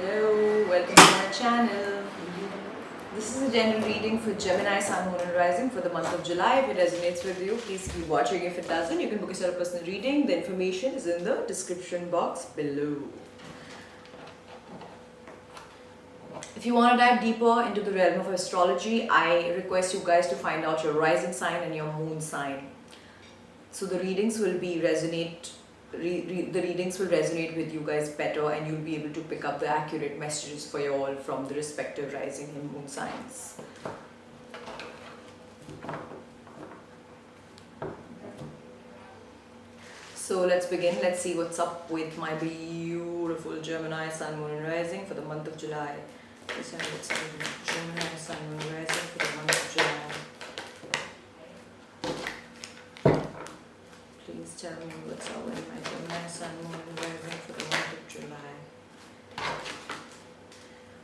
Hello, welcome to my channel. This is a general reading for Gemini, Sun, Moon and Rising for the month of July. If it resonates with you, please keep watching. If it doesn't, you can book yourself a personal reading. The information is in the description box below. If you want to dive deeper into the realm of astrology, I request you guys to find out your rising sign and your moon sign. So the readings will be the readings will resonate with you guys better, and you'll be able to pick up the accurate messages for you all from the respective rising and moon signs. So let's begin. Let's see what's up with my beautiful Gemini, Sun, Moon and Rising for the month of July. Let's see Gemini, Sun, Moon and Rising for the month of July. Please tell me what's up with my Gemini, Sun, Moon and Rising for the month of July.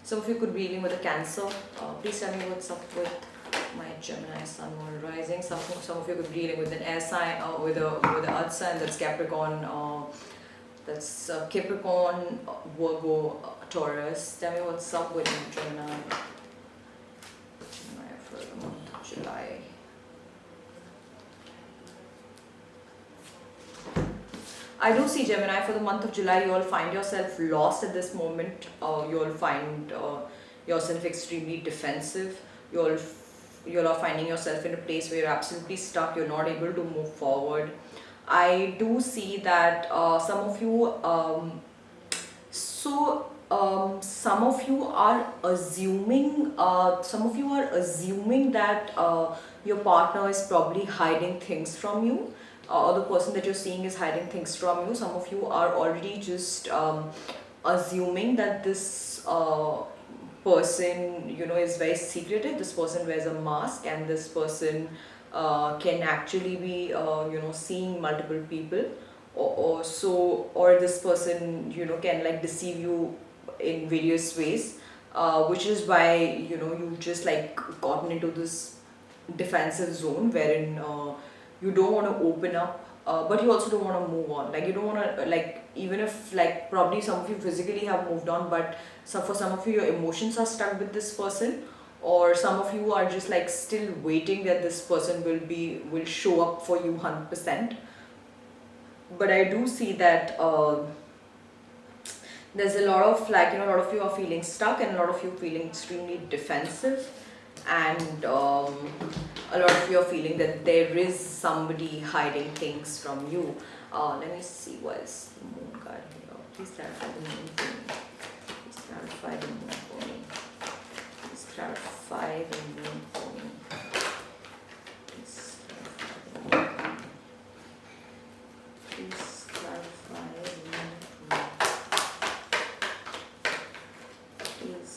Some of you could be dealing with a Cancer. Please tell me what's up with my Gemini, Sun, Moon and Rising. Some of you could be dealing with an air sign, with a earth sign, that's Capricorn, Capricorn, Virgo, Taurus. Tell me what's up with my Gemini for the month of July. I do see Gemini for the month of July. You all find yourself lost at this moment. You all find yourself extremely defensive. You all are finding yourself in a place where you're absolutely stuck. You're not able to move forward. I do see that some of you some of you are assuming that your partner is probably hiding things from you, or the person that you're seeing is hiding things from you. Some of you are already just assuming that this person, is very secretive. This person wears a mask, and this person can actually be, seeing multiple people, or this person, can like deceive you in various ways, which is why you've just like gotten into this defensive zone wherein you don't want to open up, but you also don't want to move on. Like, you don't want to, like, even if like probably some of you physically have moved on, but for some of you your emotions are stuck with this person, or some of you are just like still waiting that this person will show up for you 100%. But I do see that there's a lot of a lot of you are feeling stuck, and a lot of you feeling extremely defensive, and a lot of you are feeling that there is somebody hiding things from you. Let me see, what is the moon card here? Please clarify the moon for me. Please clarify the moon for me. Please clarify the moon for me. Please clarify the moon for me. Please clarify the moon for me. Please.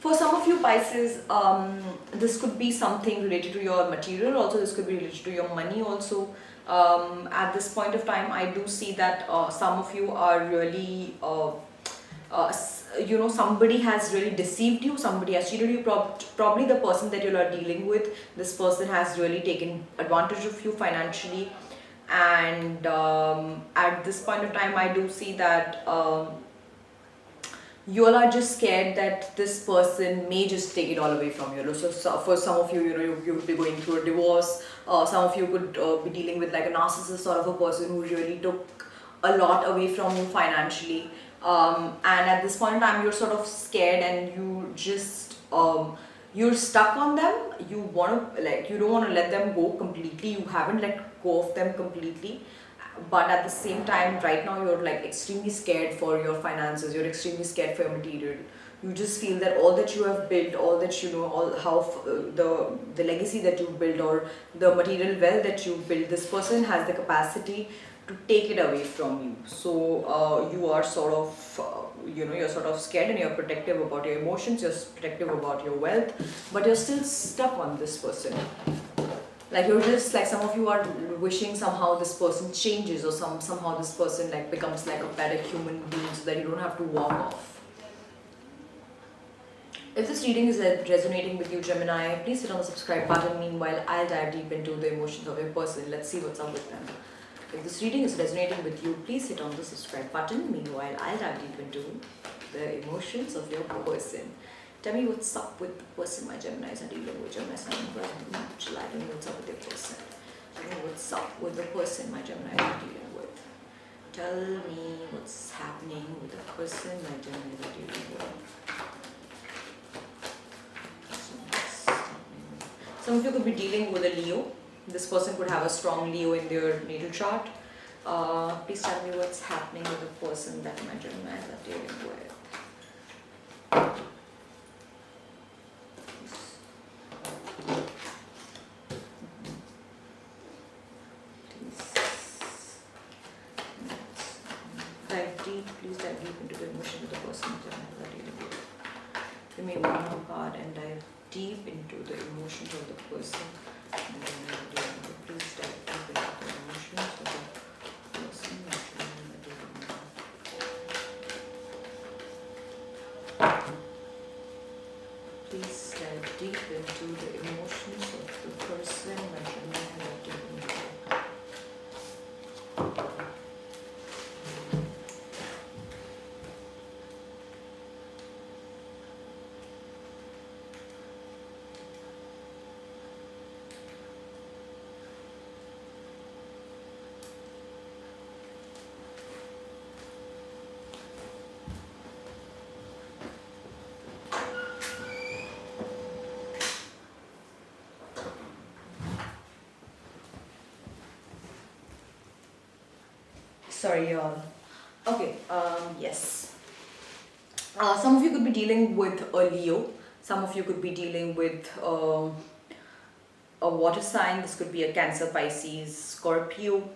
For some of you Pisces, this could be something related to your material. Also, this could be related to your money also. At this point of time, I do see that some of you are really, somebody has really deceived you. Somebody has cheated you. Probably the person that you are dealing with, this person has really taken advantage of you financially. And at this point of time, I do see that you all are just scared that this person may just take it all away from you. So for some of you, you would be going through a divorce. Some of you could be dealing with like a narcissist sort of a person who really took a lot away from you financially. And at this point in time, you're sort of scared, and you just you're stuck on them. You don't want to let them go completely. You haven't let go of them completely. But at the same time, right now you're like extremely scared for your finances. You're extremely scared for your material. You just feel that all that you have built, all that all how the legacy that you've built, or the material wealth that you've built, this person has the capacity to take it away from you. So you are sort of, you're sort of scared and you're protective about your emotions, you're protective about your wealth, but you're still stuck on this person. Like you're just like, some of you are wishing somehow this person changes, or somehow this person like becomes like a better human being so that you don't have to walk off. If this reading is resonating with you, Gemini, please hit on the subscribe button. Meanwhile, I'll dive deep into the emotions of your person. Let's see what's up with them. If this reading is resonating with you, please hit on the subscribe button. Meanwhile, I'll dive deep into the emotions of your person. Tell me what's up with the person my Geminis are dealing with. Gemini, Sun, July. Tell me what's up with your person. Tell me what's up with the person my Geminis are dealing with. Tell me what's happening with the person my Geminis are dealing with. Some of you could be dealing with a Leo. This person could have a strong Leo in their natal chart. Please tell me what's happening with the person that my Geminis are dealing with. Please dive deep into the emotion of the person my Geminis are dealing with. Give me one more card and dive deep into the emotions of the person. Please dive deep into the emotions of the person. Please dive deep into the emotions of the person. Sorry, y'all. Okay, yes. Some of you could be dealing with a Leo. Some of you could be dealing with a water sign. This could be a Cancer, Pisces, Scorpio.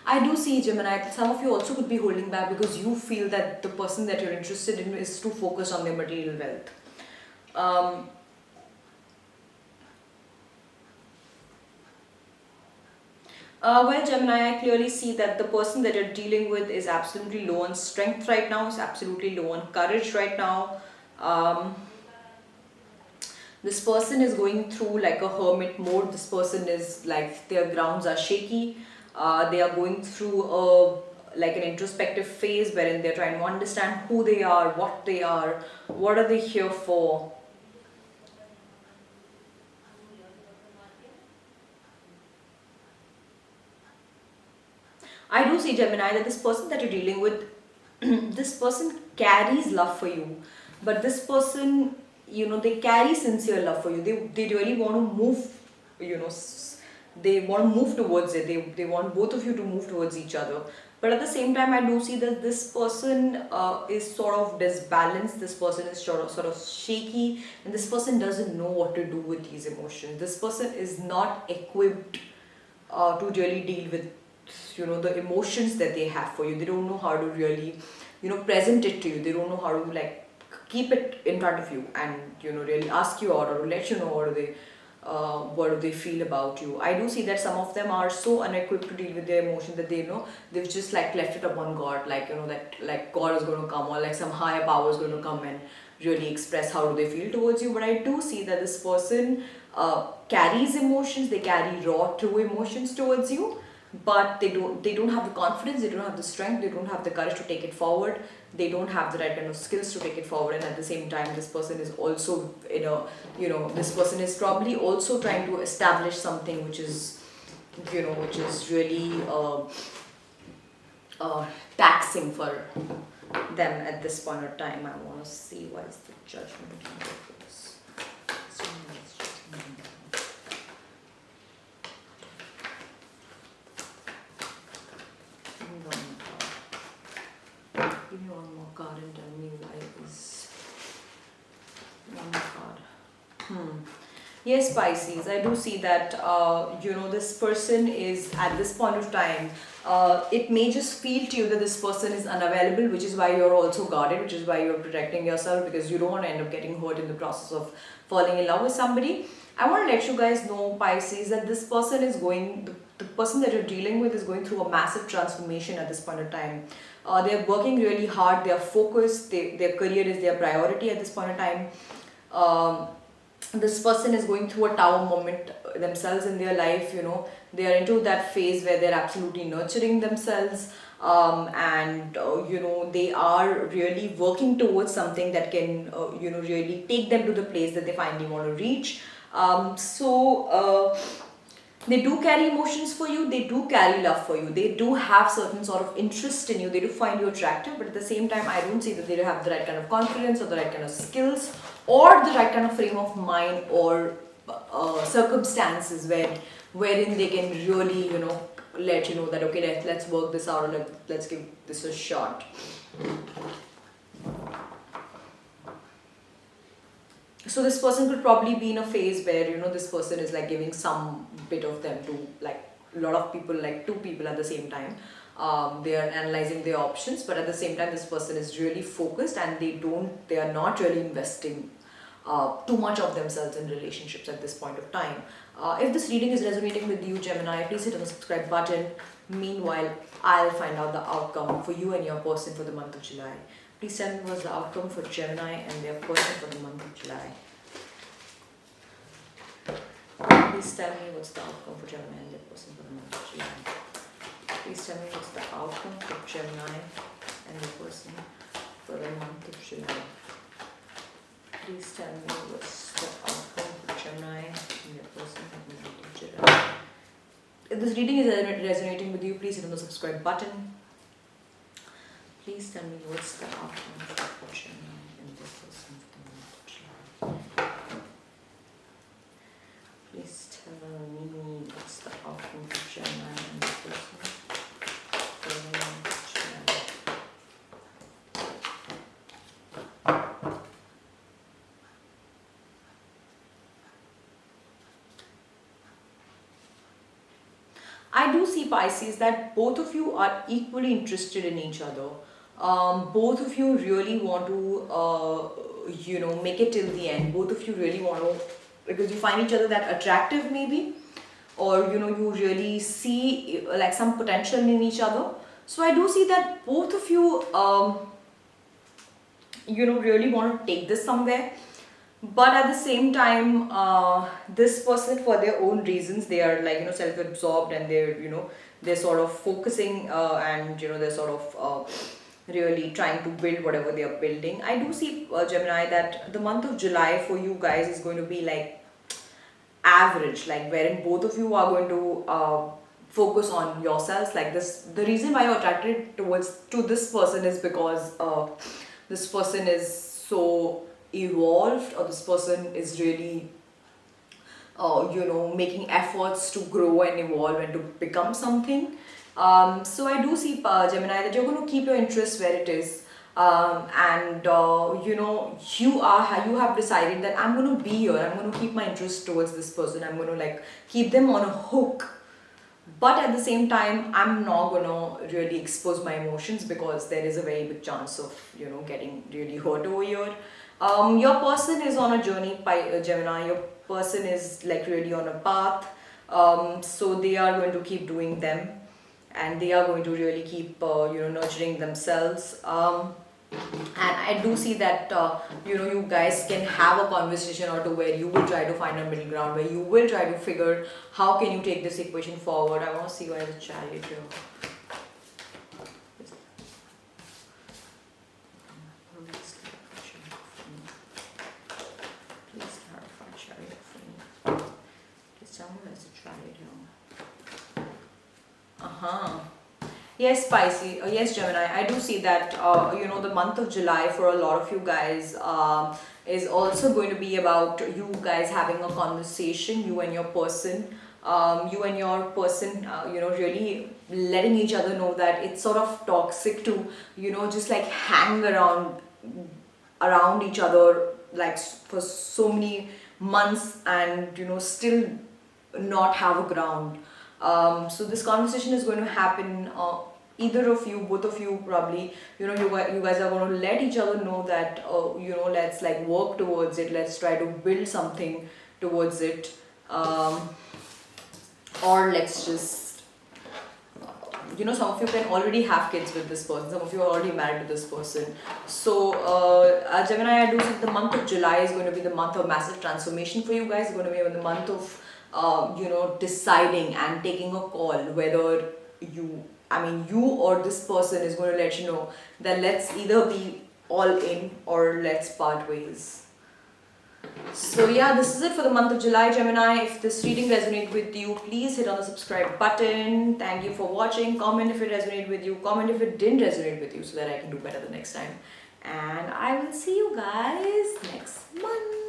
I do see, Gemini, that some of you also could be holding back because you feel that the person that you're interested in is too focused on their material wealth. Well, Gemini, I clearly see that the person that you're dealing with is absolutely low on strength right now, is absolutely low on courage right now. This person is going through like a hermit mode. This person is like, their grounds are shaky. They are going through like an introspective phase wherein they're trying to understand who they are, what are they here for. I do see, Gemini, that this person that you're dealing with, this person carries love for you, but this person, they carry sincere love for you. They really want to move, they want to move towards it. They want both of you to move towards each other. But at the same time, I do see that this person is sort of disbalanced. This person is sort of shaky, and this person doesn't know what to do with these emotions. This person is not equipped to really deal with the emotions that they have for you. They don't know how to really present it to you. They don't know how to like keep it in front of you and really ask you out, or to let you know what do they feel about you. I do see that some of them are so unequipped to deal with their emotions that they've just like left it upon God, like that like God is going to come, or like some higher power is going to come and really express how do they feel towards you. But I do see that this person carries emotions. They carry raw, true emotions towards you, but they don't have the confidence, they don't have the strength, they don't have the courage to take it forward. They don't have the right kind of skills to take it forward. And at the same time, this person is also this person is probably also trying to establish something which is really taxing for them at this point of time. I want to see what is the judgment for this. Give me one more card and tell me why is Oh my God. Hmm. Yes, Pisces, I do see that, this person is at this point of time, it may just feel to you that this person is unavailable, which is why you're also guarded, which is why you're protecting yourself, because you don't want to end up getting hurt in the process of falling in love with somebody. I want to let you guys know, Pisces, that this person is the person that you're dealing with is going through a massive transformation at this point of time. They're working really hard, they're focused, their career is their priority at this point of time. Um, this person is going through a tower moment themselves in their life. They are into that phase where they're absolutely nurturing themselves, and they are really working towards something that can really take them to the place that they finally want to reach. They do carry emotions for you, they do carry love for you, they do have certain sort of interest in you, they do find you attractive, but at the same time, I don't see that they have the right kind of confidence or the right kind of skills or the right kind of frame of mind or circumstances wherein they can really, let you know that, okay, let's work this out, or let's give this a shot. So this person could probably be in a phase where this person is like giving some bit of them to like a lot of people, like two people at the same time. They are analyzing their options, but at the same time this person is really focused, and they are not really investing too much of themselves in relationships at this point of time. If this reading is resonating with you, Gemini, please hit on the subscribe button. Meanwhile, I'll find out the outcome for you and your person for the month of July. Please tell me what's the outcome for Gemini and their person for the month of July. Please tell me what's the outcome for Gemini and their person for the month of July. Please tell me what's the outcome for Gemini and their person for the month of July. Please tell me what's the outcome for Gemini and their person for the month of July. If this reading is resonating with you, please hit on the subscribe button. Please tell me what's the outcome for Gemini and their person for the month of July. Please tell me what's the outcome for Gemini and their person for the month of July. I do see, Pisces, that both of you are equally interested in each other. Both of you really want to, make it till the end. Both of you really want to, because you find each other that attractive, maybe, or you really see like some potential in each other. So I do see that both of you, really want to take this somewhere. But at the same time, this person, for their own reasons, they are like self-absorbed, and they're sort of focusing, and they're sort of really trying to build whatever they are building. I do see, Gemini, that the month of July for you guys is going to be like average, like wherein both of you are going to focus on yourselves. Like this, the reason why you're attracted to this person is because this person is so evolved, or this person is really making efforts to grow and evolve and to become something. So I do see, Gemini, that you're going to keep your interest where it is, and you have decided that I'm going to be here, I'm going to keep my interest towards this person, I'm going to like keep them on a hook. But at the same time, I'm not gonna really expose my emotions, because there is a very big chance of getting really hurt over here. Your person is on a journey, by Gemini. Your person is like really on a path. So they are going to keep doing them, and they are going to really keep nurturing themselves. And I do see that you guys can have a conversation or two where you will try to find a middle ground, where you will try to figure how can you take this equation forward. I want to see why the Chariot here. Please clarify Chariot for me. Please tell me where's the Chariot here. Uh-huh. Yes, Pisces. Yes, Gemini. I do see that, the month of July for a lot of you guys is also going to be about you guys having a conversation, you and your person. Really letting each other know that it's sort of toxic to, just like hang around each other like for so many months and still not have a ground. So this conversation is going to happen. Either of you, both of you, probably, you guys are going to let each other know that, let's like work towards it. Let's try to build something towards it, or let's just, some of you can already have kids with this person. Some of you are already married to this person. So, Gemini, I do think the month of July is going to be the month of massive transformation for you guys. It's going to be the month of, deciding and taking a call whether you or this person is going to let you know that let's either be all in or let's part ways. So yeah, this is it for the month of July, Gemini. If this reading resonated with you, please hit on the subscribe button. Thank you for watching. Comment if it resonated with you. Comment if it didn't resonate with you so that I can do better the next time. And I will see you guys next month.